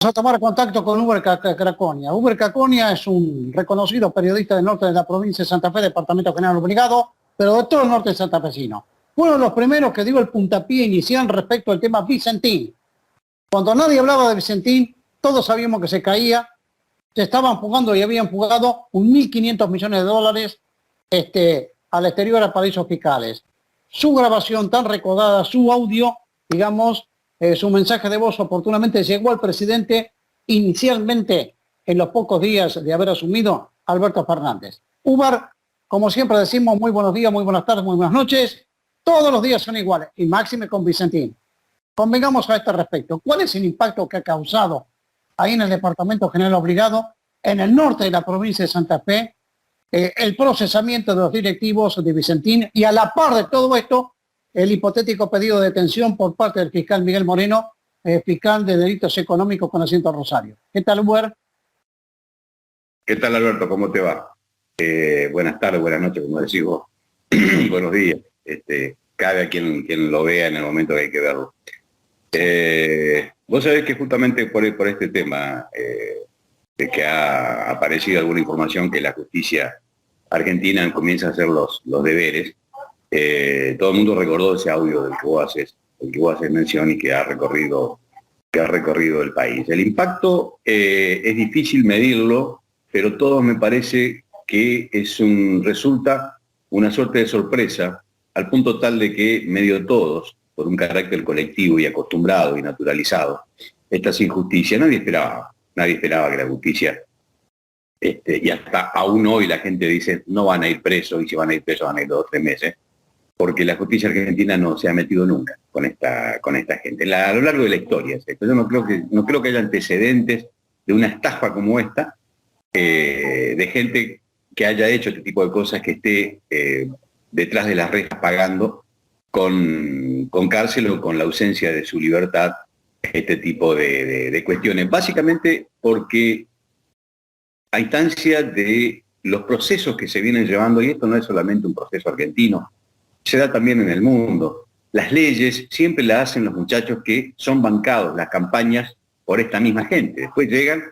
A tomar contacto con Uber Craconia. Uber Craconia es un reconocido periodista del norte de la provincia de Santa Fe, departamento general obligado, pero de todo el norte santafesino. Uno de los primeros que dio el puntapié inicial respecto al tema Vicentín. Cuando nadie hablaba de Vicentín, todos sabíamos que se caía, se estaban jugando y habían jugado 1.500 millones de dólares al exterior a paraísos fiscales. Su grabación tan recordada, su audio, digamos, su mensaje de voz oportunamente llegó al presidente inicialmente en los pocos días de haber asumido Alberto Fernández. Uber, como siempre decimos, muy buenos días, muy buenas tardes, muy buenas noches. Todos los días son iguales, y máxime con Vicentín. Convengamos a este respecto. ¿Cuál es el impacto que ha causado ahí en el Departamento General Obligado, en el norte de la provincia de Santa Fe, el procesamiento de los directivos de Vicentín y a la par de todo esto, el hipotético pedido de detención por parte del fiscal Miguel Moreno, fiscal de delitos económicos con asiento Rosario? ¿Qué tal, Uber? ¿Qué tal, Alberto? ¿Cómo te va? Buenas tardes, buenas noches, como decís vos. Buenos días. Cabe a quien lo vea en el momento que hay que verlo. Vos sabés que justamente por este tema, de que ha aparecido alguna información que la justicia argentina comienza a hacer los deberes, todo el mundo recordó ese audio del que vos haces mención y que ha recorrido el país. El impacto es difícil medirlo, pero todo me parece que resulta una suerte de sorpresa, al punto tal de que medio todos, por un carácter colectivo y acostumbrado y naturalizado, estas injusticias, nadie esperaba que la justicia, y hasta aún hoy la gente dice, no van a ir presos, y si van a ir presos van a ir 2 o 3 meses, porque la justicia argentina no se ha metido nunca con esta gente. A lo largo de la historia, yo no creo que haya antecedentes de una estafa como esta, de gente que haya hecho este tipo de cosas, que esté detrás de las rejas pagando con cárcel o con la ausencia de su libertad, este tipo de cuestiones. Básicamente porque a instancia de los procesos que se vienen llevando, y esto no es solamente un proceso argentino, se da también en el mundo. Las leyes siempre las hacen los muchachos que son bancados, las campañas, por esta misma gente. Después llegan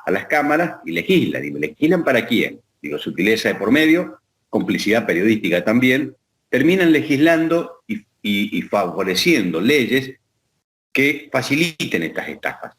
a las cámaras y legislan. ¿Y legislan para quién? Digo, sutileza de por medio, complicidad periodística también. Terminan legislando y favoreciendo leyes que faciliten estas estafas.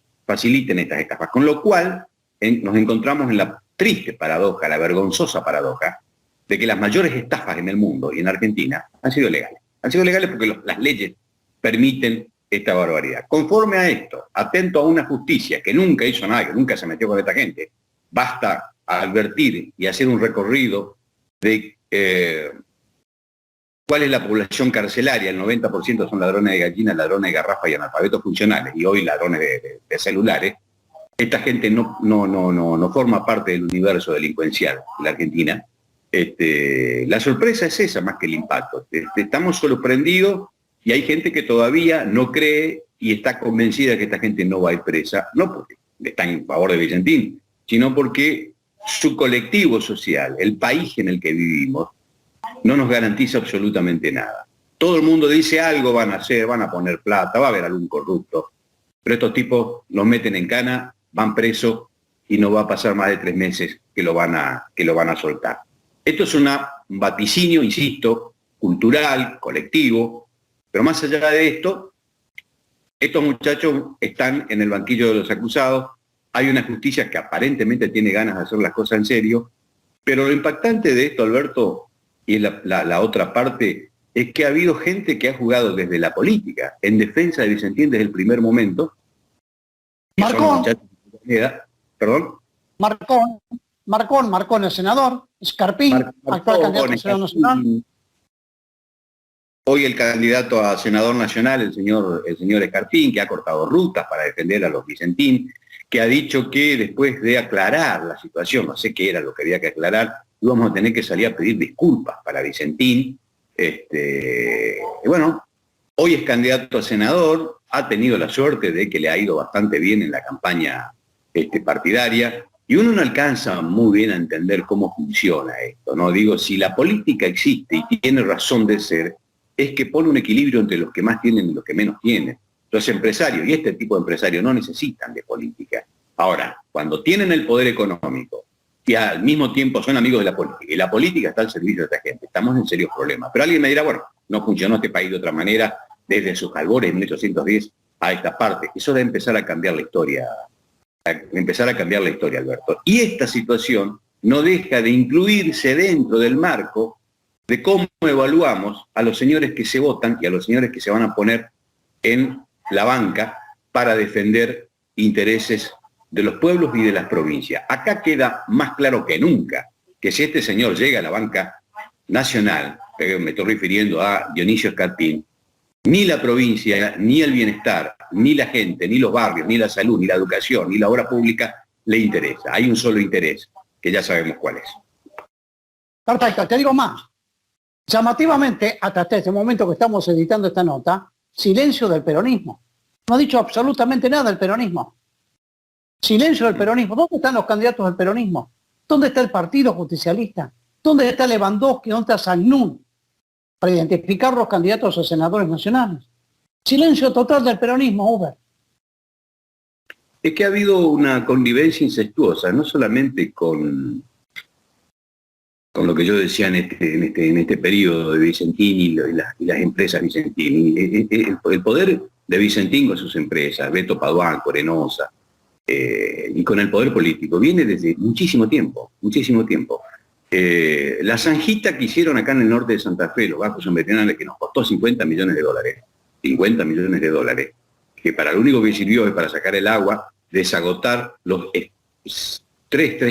Con lo cual nos encontramos en la triste paradoja, la vergonzosa paradoja, de que las mayores estafas en el mundo y en Argentina han sido legales. Han sido legales porque las leyes permiten esta barbaridad. Conforme a esto, atento a una justicia que nunca hizo nada, que nunca se metió con esta gente, basta advertir y hacer un recorrido de cuál es la población carcelaria. El 90% son ladrones de gallinas, ladrones de garrafa y analfabetos funcionales, y hoy ladrones de celulares. Esta gente no forma parte del universo delincuencial de la Argentina. La sorpresa es esa más que el impacto. Estamos sorprendidos y hay gente que todavía no cree y está convencida de que esta gente no va a ir presa, no porque está en favor de Vicentín, sino porque su colectivo social, el país en el que vivimos, no nos garantiza absolutamente nada. Todo el mundo dice algo van a hacer, van a poner plata, va a haber algún corrupto, pero estos tipos los meten en cana, van presos y no va a pasar más de 3 meses que lo van a soltar. Esto es un vaticinio, insisto, cultural, colectivo, pero más allá de esto, estos muchachos están en el banquillo de los acusados, hay una justicia que aparentemente tiene ganas de hacer las cosas en serio, pero lo impactante de esto, Alberto, y la otra parte, es que ha habido gente que ha jugado desde la política en defensa de Vicentín desde el primer momento. Marcón, el senador, Escarpín, actual candidato a senador nacional. Hoy el candidato a senador nacional, el señor Escarpín, que ha cortado rutas para defender a los Vicentín, que ha dicho que después de aclarar la situación, no sé qué era lo que había que aclarar, íbamos a tener que salir a pedir disculpas para Vicentín. Y bueno, hoy es candidato a senador, ha tenido la suerte de que le ha ido bastante bien en la campaña partidaria, y uno no alcanza muy bien a entender cómo funciona esto, ¿no? Digo, si la política existe y tiene razón de ser, es que pone un equilibrio entre los que más tienen y los que menos tienen. Los empresarios y este tipo de empresarios no necesitan de política. Ahora, cuando tienen el poder económico y al mismo tiempo son amigos de la política, y la política está al servicio de esta gente, estamos en serios problemas. Pero alguien me dirá, bueno, no funcionó este país de otra manera desde sus albores en 1810 a esta parte. Eso debe empezar a cambiar la historia, Alberto. Y esta situación no deja de incluirse dentro del marco de cómo evaluamos a los señores que se votan y a los señores que se van a poner en la banca para defender intereses de los pueblos y de las provincias. Acá queda más claro que nunca que si este señor llega a la banca nacional, me estoy refiriendo a Dionisio Escarpín, ni la provincia, ni el bienestar, ni la gente, ni los barrios, ni la salud, ni la educación, ni la obra pública le interesa. Hay un solo interés, que ya sabemos cuál es. Perfecto, te digo más. Llamativamente, hasta este momento que estamos editando esta nota, silencio del peronismo. No ha dicho absolutamente nada del peronismo. Silencio del peronismo. ¿Dónde están los candidatos del peronismo? ¿Dónde está el Partido Justicialista? ¿Dónde está Lewandowski? ¿Dónde está Sagnún? Para identificar los candidatos a senadores nacionales. Silencio total del peronismo, Uber. Es que ha habido una connivencia incestuosa, no solamente con lo que yo decía en este periodo de Vicentín y las empresas Vicentín. El poder de Vicentín con sus empresas, Beto Paduán, Corenosa, y con el poder político, viene desde muchísimo tiempo. La zanjita que hicieron acá en el norte de Santa Fe, los bajos ambientales, que nos costó 50 millones de dólares, que para lo único que sirvió es para sacar el agua, desagotar los 3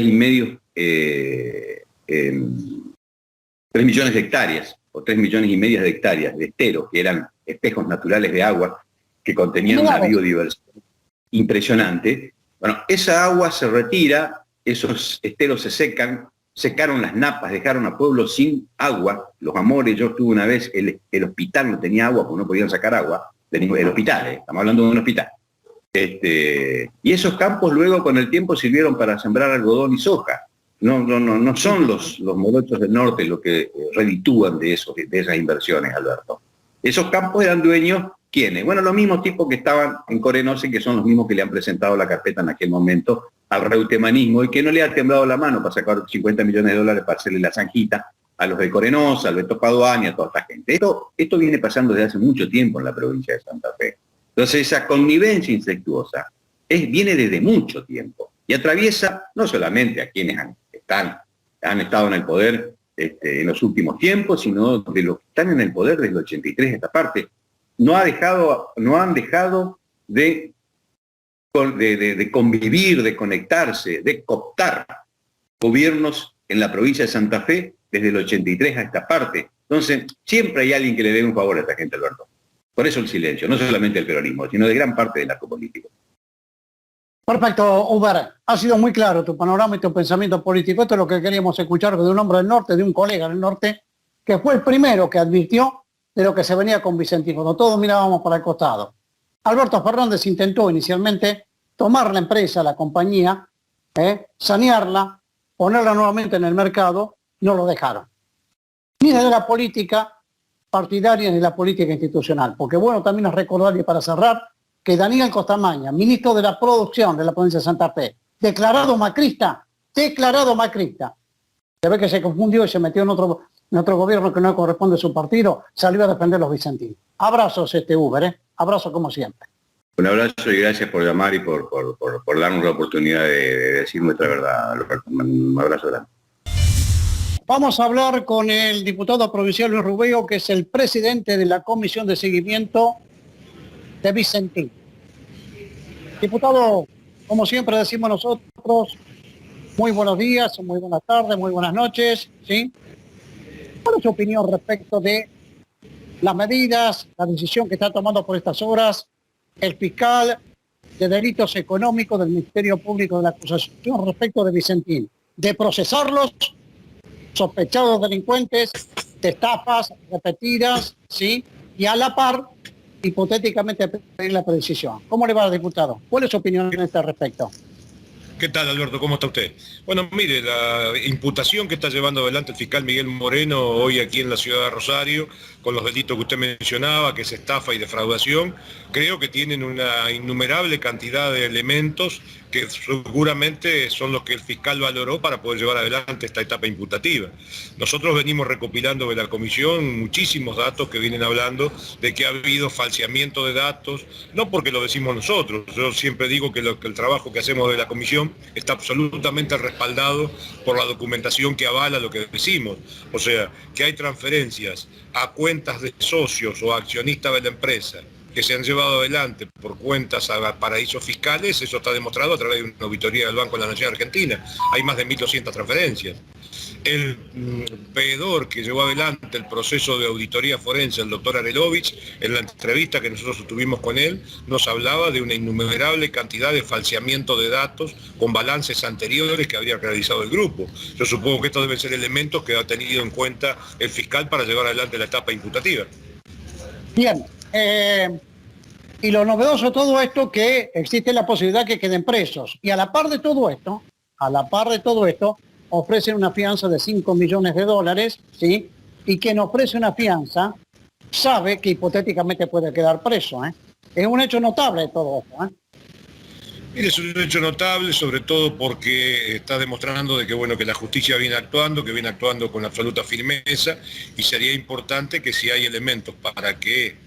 millones de hectáreas, o 3 millones y medio de hectáreas de esteros, que eran espejos naturales de agua, que contenían una biodiversidad impresionante. Bueno, esa agua se retira, esos esteros se secan, secaron las napas, dejaron a pueblos sin agua. Los Amores, yo estuve una vez, el hospital no tenía agua porque no podían sacar agua, el hospital, estamos hablando de un hospital. Y esos campos luego con el tiempo sirvieron para sembrar algodón y soja. No son los morochos del norte los que reditúan de esas inversiones, Alberto. Esos campos eran dueños, ¿quiénes? Bueno, los mismos tipos que estaban en Corenose, que son los mismos que le han presentado la carpeta en aquel momento al reutemanismo y que no le ha temblado la mano para sacar 50 millones de dólares para hacerle la zanjita a los de Corenosa, al Beto Paduán y a toda esta gente. Esto viene pasando desde hace mucho tiempo en la provincia de Santa Fe. Entonces esa connivencia incestuosa viene desde mucho tiempo y atraviesa no solamente a quienes han estado en el poder en los últimos tiempos, sino de los que están en el poder desde el 83 esta parte. No han dejado de convivir, de conectarse, de cooptar gobiernos en la provincia de Santa Fe desde el 83 a esta parte. Entonces, siempre hay alguien que le dé un favor a esta gente, Alberto. Por eso el silencio, no solamente el peronismo, sino de gran parte del arco político. Perfecto, Uber. Ha sido muy claro tu panorama y tu pensamiento político. Esto es lo que queríamos escuchar de un hombre del norte, de un colega del norte, que fue el primero que advirtió de lo que se venía con Vicentín, cuando todos mirábamos para el costado. Alberto Fernández intentó inicialmente tomar la empresa, la compañía, sanearla, ponerla nuevamente en el mercado, y no lo dejaron. Ni desde la política partidaria ni la política institucional. Porque bueno, también es recordar, y para cerrar, que Daniel Costamaña, ministro de la Producción de la provincia de Santa Fe, declarado macrista, se ve que se confundió y se metió en otro gobierno que no corresponde a su partido, salió a defender los vicentinos. Abrazos, Uber, abrazo como siempre. Un abrazo y gracias por llamar y por darnos la oportunidad de decir nuestra verdad. Un abrazo grande. Vamos a hablar con el diputado provincial Luis Rubeo, que es el presidente de la Comisión de Seguimiento de Vicentín. Diputado, como siempre decimos nosotros, muy buenos días, muy buenas tardes, muy buenas noches, ¿sí? ¿Cuál es su opinión respecto de las medidas, la decisión que está tomando por estas horas el fiscal de delitos económicos del Ministerio Público de la Acusación respecto de Vicentín? De procesarlos, sospechados delincuentes, de estafas repetidas, ¿sí? Y a la par, hipotéticamente, pedir la precisión. ¿Cómo le va, diputado? ¿Cuál es su opinión en este respecto? ¿Qué tal, Alberto? ¿Cómo está usted? Bueno, mire, la imputación que está llevando adelante el fiscal Miguel Moreno hoy aquí en la ciudad de Rosario, con los delitos que usted mencionaba, que es estafa y defraudación, creo que tienen una innumerable cantidad de elementos que seguramente son los que el fiscal valoró para poder llevar adelante esta etapa imputativa. Nosotros venimos recopilando de la comisión muchísimos datos que vienen hablando de que ha habido falseamiento de datos, no porque lo decimos nosotros, yo siempre digo que el trabajo que hacemos de la comisión está absolutamente respaldado por la documentación que avala lo que decimos. O sea, que hay transferencias a cuentas de socios o accionistas de la empresa que se han llevado adelante por cuentas a paraísos fiscales, eso está demostrado a través de una auditoría del Banco de la Nación Argentina. Hay más de 1.200 transferencias. El veedor que llevó adelante el proceso de auditoría forense, el doctor Arelovich, en la entrevista que nosotros tuvimos con él, nos hablaba de una innumerable cantidad de falseamiento de datos con balances anteriores que habría realizado el grupo. Yo supongo que estos deben ser elementos que ha tenido en cuenta el fiscal para llevar adelante la etapa imputativa. Bien, y lo novedoso de todo esto que existe la posibilidad que queden presos. Y a la par de todo esto, ofrecen una fianza de 5 millones de dólares, ¿sí? Y quien ofrece una fianza sabe que hipotéticamente puede quedar preso, ¿eh? Es un hecho notable todo esto, ¿eh? Mire, es un hecho notable, sobre todo porque está demostrando de que, bueno, que la justicia viene actuando con absoluta firmeza, y sería importante que si hay elementos para que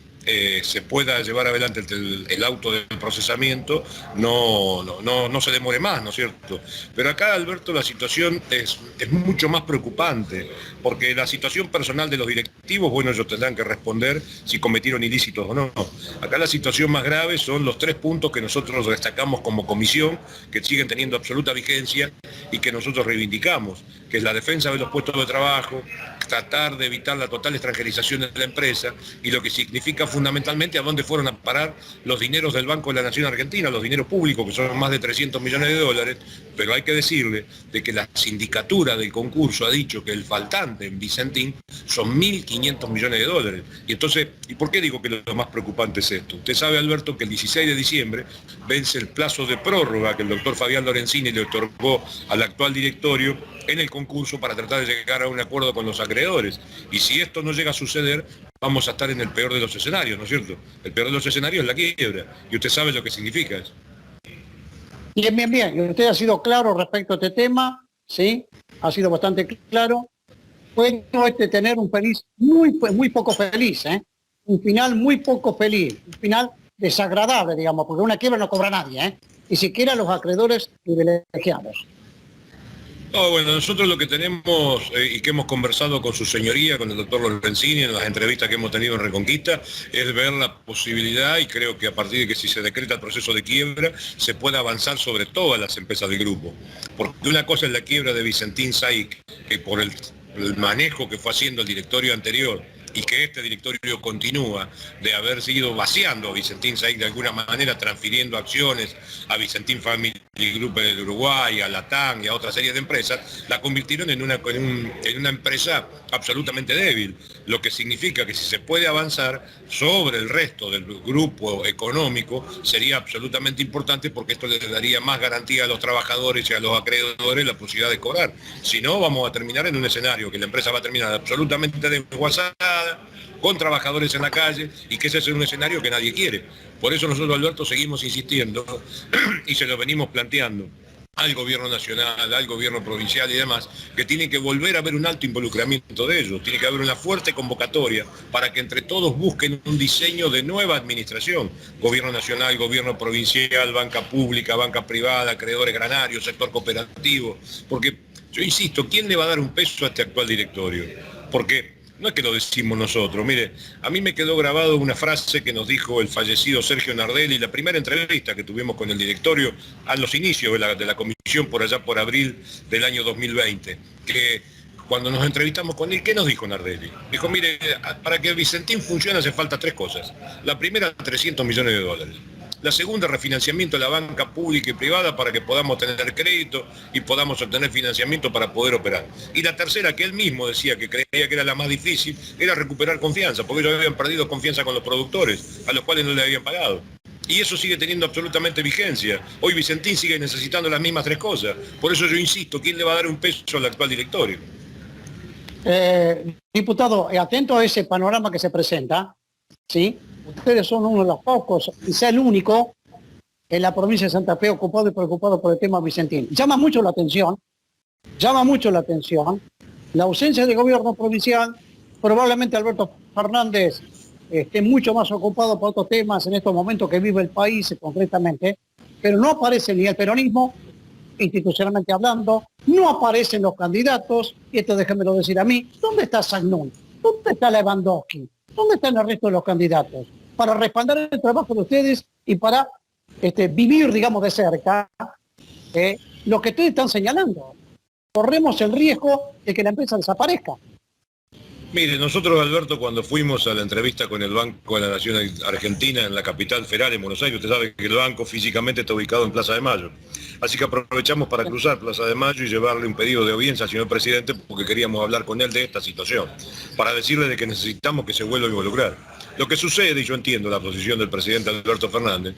se pueda llevar adelante el auto del procesamiento, no se demore más, ¿no es cierto? Pero acá, Alberto, la situación es mucho más preocupante, porque la situación personal de los directivos, bueno, ellos tendrán que responder si cometieron ilícitos o no. Acá la situación más grave son los 3 puntos que nosotros destacamos como comisión, que siguen teniendo absoluta vigencia y que nosotros reivindicamos, que es la defensa de los puestos de trabajo, tratar de evitar la total extranjerización de la empresa, y lo que significa fundamentalmente a dónde fueron a parar los dineros del Banco de la Nación Argentina, los dineros públicos, que son más de 300 millones de dólares, pero hay que decirle de que la sindicatura del concurso ha dicho que el faltante en Vicentín son 1.500 millones de dólares. Y entonces, ¿y por qué digo que lo más preocupante es esto? Usted sabe, Alberto, que el 16 de diciembre vence el plazo de prórroga que el doctor Fabián Lorenzini le otorgó al actual directorio en el concurso para tratar de llegar a un acuerdo con los acreedores. Y si esto no llega a suceder, vamos a estar en el peor de los escenarios, ¿no es cierto? El peor de los escenarios es la quiebra, y usted sabe lo que significa eso. Bien. Y usted ha sido claro respecto a este tema, ¿sí? Ha sido bastante claro. Puede tener un feliz, muy poco feliz, ¿eh? Un final muy poco feliz, un final desagradable, digamos, porque una quiebra no cobra nadie, ¿eh? Ni siquiera los acreedores privilegiados. No, bueno, nosotros lo que tenemos y que hemos conversado con su señoría, con el doctor Lorenzini, en las entrevistas que hemos tenido en Reconquista, es ver la posibilidad, y creo que a partir de que si se decreta el proceso de quiebra, se pueda avanzar sobre todas las empresas del grupo. Porque una cosa es la quiebra de Vicentín Saic, que por el manejo que fue haciendo el directorio anterior, y que este directorio continúa, de haber seguido vaciando a Vicentín Saic de alguna manera, transfiriendo acciones a Vicentín Family Group de Uruguay, a Latam y a otra serie de empresas, la convirtieron en una empresa absolutamente débil, lo que significa que si se puede avanzar sobre el resto del grupo económico sería absolutamente importante, porque esto le daría más garantía a los trabajadores y a los acreedores la posibilidad de cobrar. Si no, vamos a terminar en un escenario que la empresa va a terminar absolutamente desguazada, con trabajadores en la calle, y que ese es un escenario que nadie quiere. Por eso nosotros, Alberto, seguimos insistiendo y se lo venimos planteando al gobierno nacional, al gobierno provincial y demás, que tiene que volver a haber un alto involucramiento de ellos, tiene que haber una fuerte convocatoria para que entre todos busquen un diseño de nueva administración, gobierno nacional, gobierno provincial, banca pública, banca privada, acreedores granarios, sector cooperativo, porque yo insisto, ¿quién le va a dar un peso a este actual directorio? Porque no es que lo decimos nosotros. Mire, a mí me quedó grabado una frase que nos dijo el fallecido Sergio Nardelli, la primera entrevista que tuvimos con el directorio a los inicios de la comisión, por allá por abril del año 2020, que cuando nos entrevistamos con él, ¿qué nos dijo Nardelli? Dijo, mire, para que Vicentín funcione hace falta 3 cosas. La primera, 300 millones de dólares. La segunda, refinanciamiento de la banca pública y privada para que podamos tener crédito y podamos obtener financiamiento para poder operar. Y la tercera, que él mismo decía que creía que era la más difícil, era recuperar confianza, porque ellos habían perdido confianza con los productores, a los cuales no le habían pagado. Y eso sigue teniendo absolutamente vigencia. Hoy Vicentín sigue necesitando las mismas 3 cosas. Por eso yo insisto, ¿quién le va a dar un peso al actual directorio? Diputado, atento a ese panorama que se presenta, ¿sí? Ustedes son uno de los pocos, quizá el único, en la provincia de Santa Fe ocupado y preocupado por el tema Vicentín. Llama mucho la atención la ausencia de gobierno provincial. Probablemente Alberto Fernández esté mucho más ocupado por otros temas en estos momentos que vive el país concretamente, pero no aparece ni el peronismo, institucionalmente hablando, no aparecen los candidatos, y esto déjenmelo decir a mí, ¿dónde está Sagnún? ¿Dónde está Lewandowski? ¿Dónde están el resto de los candidatos? Para respaldar el trabajo de ustedes y para vivir, digamos, de cerca lo que ustedes están señalando. Corremos el riesgo de que la empresa desaparezca. Mire, nosotros, Alberto, cuando fuimos a la entrevista con el Banco de la Nación Argentina en la capital federal, en Buenos Aires, usted sabe que el banco físicamente está ubicado en Plaza de Mayo. Así que aprovechamos para cruzar Plaza de Mayo y llevarle un pedido de audiencia al señor presidente porque queríamos hablar con él de esta situación, para decirle de que necesitamos que se vuelva a involucrar. Lo que sucede, y yo entiendo la posición del presidente Alberto Fernández,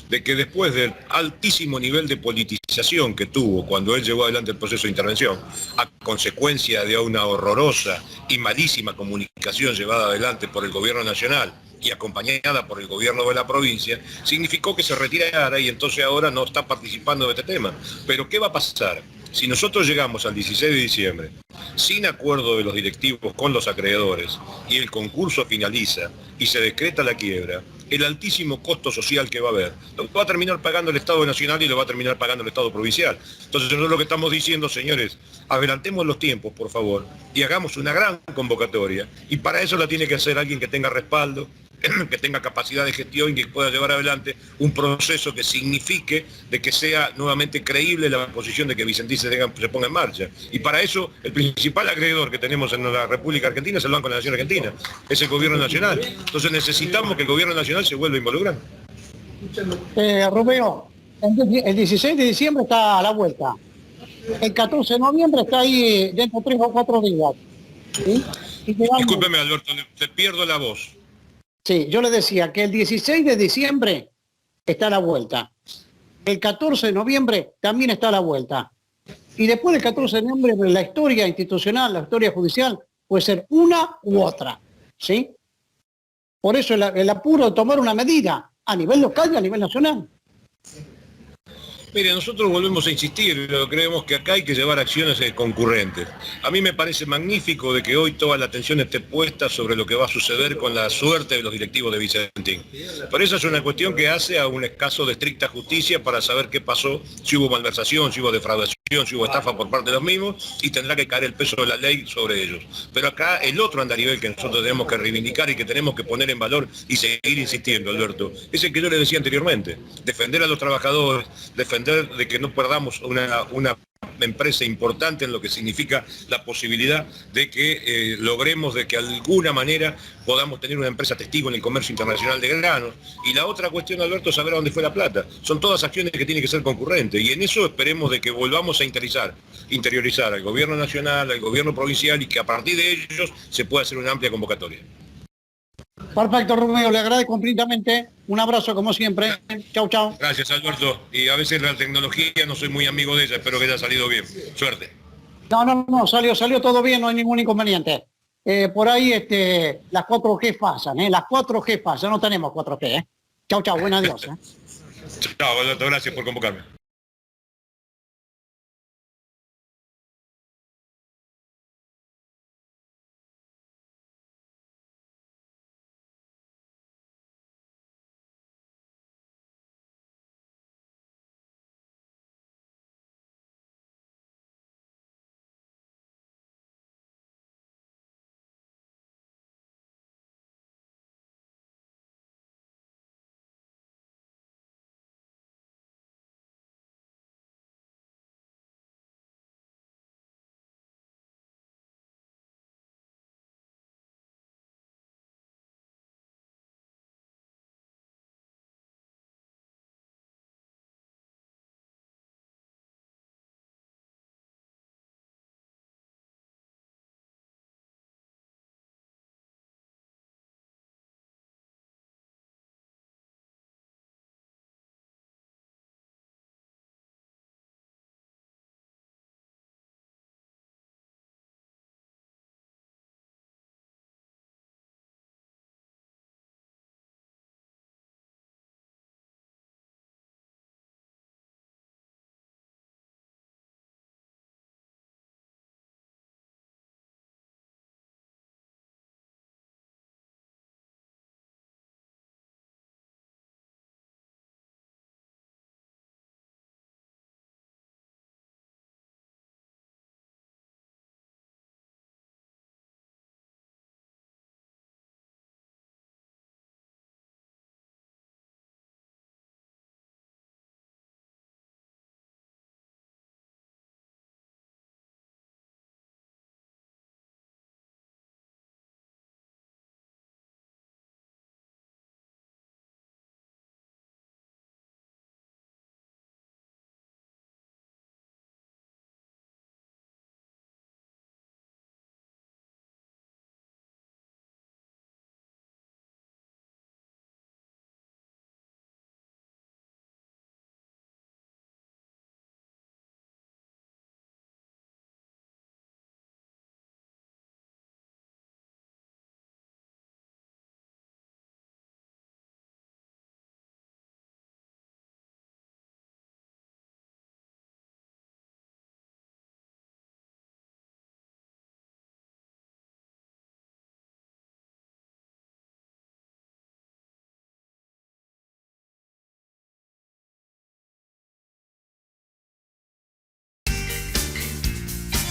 de que después del altísimo nivel de politización que tuvo cuando él llevó adelante el proceso de intervención, a consecuencia de una horrorosa y malísima comunicación llevada adelante por el gobierno nacional y acompañada por el gobierno de la provincia, significó que se retirara y entonces ahora no está participando de este tema. Pero ¿qué va a pasar? Si nosotros llegamos al 16 de diciembre sin acuerdo de los directivos con los acreedores y el concurso finaliza y se decreta la quiebra, el altísimo costo social que va a haber lo va a terminar pagando el Estado Nacional y lo va a terminar pagando el Estado Provincial. Entonces nosotros lo que estamos diciendo, señores, adelantemos los tiempos, por favor, y hagamos una gran convocatoria, y para eso la tiene que hacer alguien que tenga respaldo, que tenga capacidad de gestión y que pueda llevar adelante un proceso que signifique de que sea nuevamente creíble la posición de que Vicentín se ponga en marcha. Y para eso el principal acreedor que tenemos en la República Argentina es el Banco de la Nación Argentina, es el gobierno nacional. Entonces necesitamos que el gobierno nacional se vuelva a involucrar. Romeo, el 16 de diciembre está a la vuelta. El 14 de noviembre está ahí dentro de 3 o 4 días. ¿Sí? Discúlpeme, Alberto, te pierdo la voz. Sí, yo le decía que el 16 de diciembre está a la vuelta. El 14 de noviembre también está a la vuelta. Y después del 14 de noviembre la historia institucional, la historia judicial puede ser una u otra. ¿Sí? Por eso el apuro de tomar una medida a nivel local y a nivel nacional. Mire, nosotros volvemos a insistir, pero creemos que acá hay que llevar acciones concurrentes. A mí me parece magnífico de que hoy toda la atención esté puesta sobre lo que va a suceder con la suerte de los directivos de Vicentín. Pero esa es una cuestión que hace a un caso de estricta justicia para saber qué pasó, si hubo malversación, si hubo defraudación, si hubo estafa por parte de los mismos, y tendrá que caer el peso de la ley sobre ellos. Pero acá el otro andarivel que nosotros tenemos que reivindicar y que tenemos que poner en valor y seguir insistiendo, Alberto, es el que yo le decía anteriormente, defender a los trabajadores, defender de que no perdamos una empresa importante en lo que significa la posibilidad de que logremos de que de alguna manera podamos tener una empresa testigo en el comercio internacional de granos. Y la otra cuestión, Alberto, es saber a dónde fue la plata. Son todas acciones que tienen que ser concurrentes y en eso esperemos de que volvamos a interiorizar al gobierno nacional, al gobierno provincial y que a partir de ellos se pueda hacer una amplia convocatoria. Perfecto, Romeo, le agradezco completamente. Un abrazo como siempre. Chau, chau. Gracias, Alberto. Y a veces la tecnología no soy muy amigo de ella, espero que haya salido bien. Suerte. No, salió todo bien, no hay ningún inconveniente. Por ahí las 4G pasan, las 4G pasan, no tenemos 4G. Chau, buenas adiós. Chao, Alberto, gracias por convocarme.